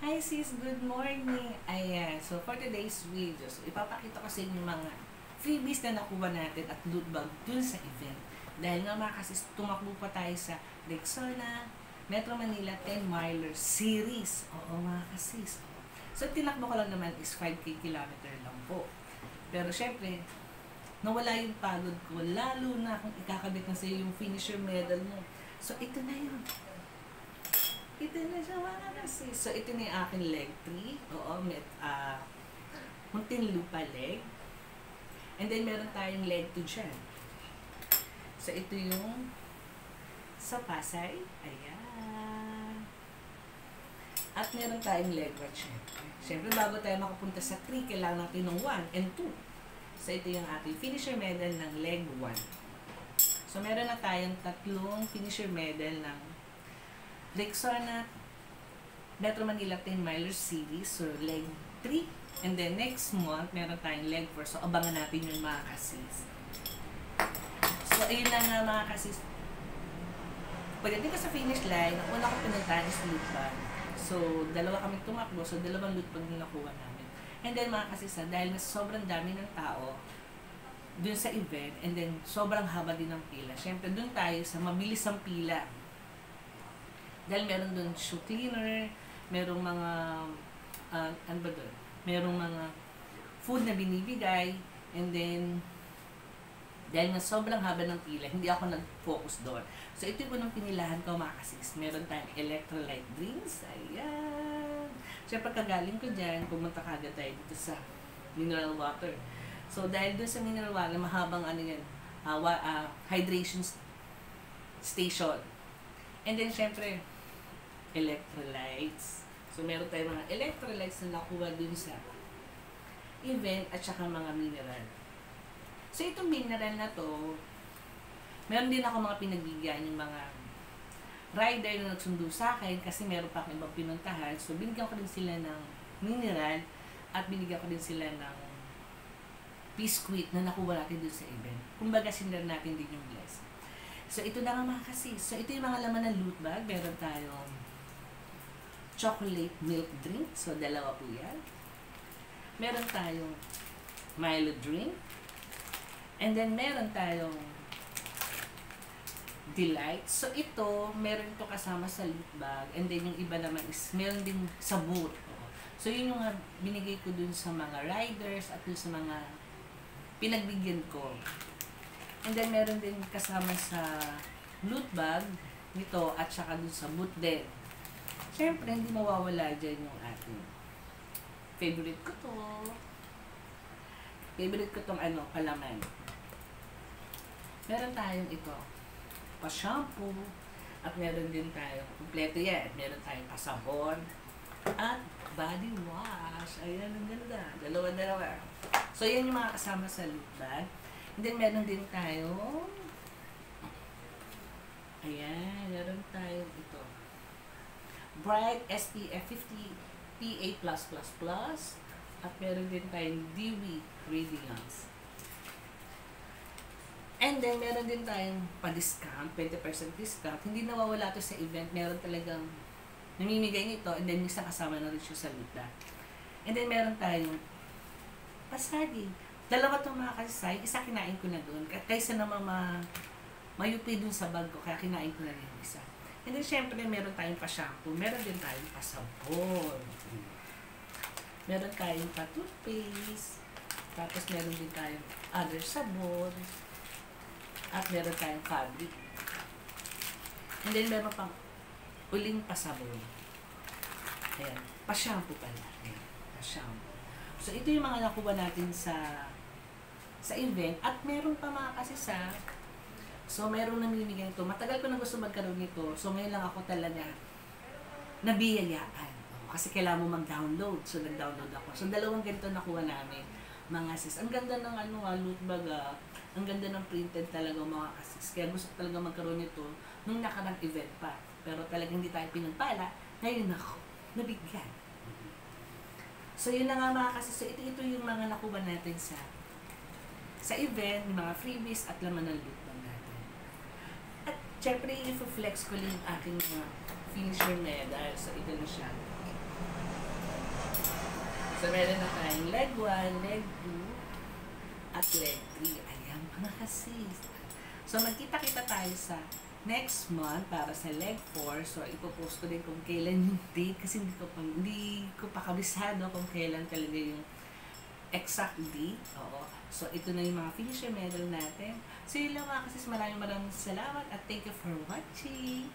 Hi sis, good morning! Ayan, so for today's video, so ipapakita ko sa inyo yung mga freebies na nakuha natin at loot bag dun sa event. Dahil nga mga kasis, tumakbo pa tayo sa Rexona Metro Manila 10 Miler Series. Oo mga kasis. So tinakbo ko lang naman is 5K kilometer lang po. Pero syempre, nawala yung pagod ko, lalo na kung ikakabit na sa iyo yung finisher medal mo. So ito na yun. Ito na siya mga kasi. So, ito na yung aking leg 3. Oo, Muntinlupa leg. And then, meron tayong leg 2 dyan. So, ito yung sa Pasay. Ayan. At meron tayong leg 1 syempre. Syempre, bago tayo makapunta sa 3, kailangan natin ng 1 and 2. So, ito yung ating finisher medal ng leg 1. So, meron na tayong tatlong finisher medal ng Rexona Metro Manila 10 Miler Series, so leg 3. And then next month, meron tayong leg 4. So abangan natin yung mga kasis. So ayun na nga mga kasis. Pagdating ko sa finish line, ang una ko pinuntahan is loot bag. So dalawa kami tumakbo, so dalawang loot bag na nakuha namin. And then mga kasis, dahil sobrang dami ng tao dun sa event, and then sobrang haba din ng pila. Siyempre dun tayo sa mabilis ang pila. Dahil meron doon shoe cleaner, merong mga, ano ba doon? Merong mga food na binibigay, and then, dahil nga sobrang haba ng pila, hindi ako nag-focus doon. So, ito yung unang pinilahan ko, mga kasis. Meron tayong electrolyte drinks, ayan. Siyempre, kagaling ko dyan, pumunta kagad tayo dito sa mineral water. So, dahil doon sa mineral water, mahabang ano yan, hydration station. And then, syempre, electrolytes. So, meron tayong mga electrolytes na nakuha dun sa event at saka mga mineral. So, itong mineral na to, meron din ako mga pinagbigyan yung mga rider na nagsundo sa akin kasi meron pa akong ibang pinuntahan. So, binigyan ko din sila ng mineral at binigyan ko din sila ng biscuit na nakuha natin dun sa event. Kumbaga, sindan natin din yung bless. So, ito na nga mga kasis. So, ito yung mga laman ng loot bag. Meron tayong chocolate milk drink. So, dalawa po yan. Meron tayong Milo drink. And then, meron tayong Delight. So, ito, meron ito kasama sa loot bag. And then, yung iba naman is, meron din sa boot. So, yun yung binigay ko dun sa mga riders at dun sa mga pinagbigyan ko. And then, meron din kasama sa loot bag nito at saka dun sa boot din. Siyempre, hindi mawawala dyan yung ating favorite ko to. Favorite ko tong palaman. Meron tayong ito, pa-shampoo. At meron din tayong, kompleto yan. Meron tayong pasabon. At body wash. Ayan, ang ganda. Dalawa-dalawa. So, yan yung mga kasama sa loot bag. And then, meron din tayo, ayan, meron tayong ito, Bright SPF 50 PA+++, at meron din tayong Dewy Radiance. And then, meron din tayong pa-discount, 20% discount. Hindi nawawala to sa event, meron talagang namimigay nito, and then minsan kasama na rin siya sa loot bag. And then, meron tayong pasagi. Dalawa itong mga kasay, isa kinain ko na doon. Kaysa naman mayupi doon sa bag ko, kaya kinain ko na rin yung isa. And then, syempre, meron tayong pa-shampoo. Meron din tayong pa-sabon. Meron tayong pa-toothpaste. Tapos, meron din tayong other sabon. At meron tayong fabric. And then, meron pang uling pa-sabon. Ayan. Pa-shampoo pala. Ayan. Pa-shampoo. So, ito yung mga nakuha natin sa event. At meron pa mga kasisa. So, meron namimigay ito. Matagal ko na gusto magkaroon nito. So, ngayon lang ako talaga nabiyayaan. Kasi kailangan mo mag-download. So, nag-download ako. So, dalawang ganito nakuha namin. Mga sis. Ang ganda ng loot bag. Ang ganda ng printed talaga mga kasis. Kaya gusto ko talaga magkaroon nito nung nakarang event pa. Pero talagang hindi tayo pinagpala. Ngayon ako, nabigyan. So, yun na nga mga kasis. So, ito yung mga nakuha natin sa event, yung mga freebies at laman ng loot bag natin. At syempre, i-flex ko lang yung aking mga finisher medal. So, ito na siya. So, meron na tayong leg 1, leg 2, at leg 3. Ayan, mga kasis. So, magkita-kita tayo sa next month para sa leg 4. So, ipopost ko din kung kailan yung date kasi hindi ko pa kabisado kung kailan talaga yung exact date. Oo. So, ito na yung mga finisher medal natin. So, yun lang mga kasis. Maraming salamat at thank you for watching.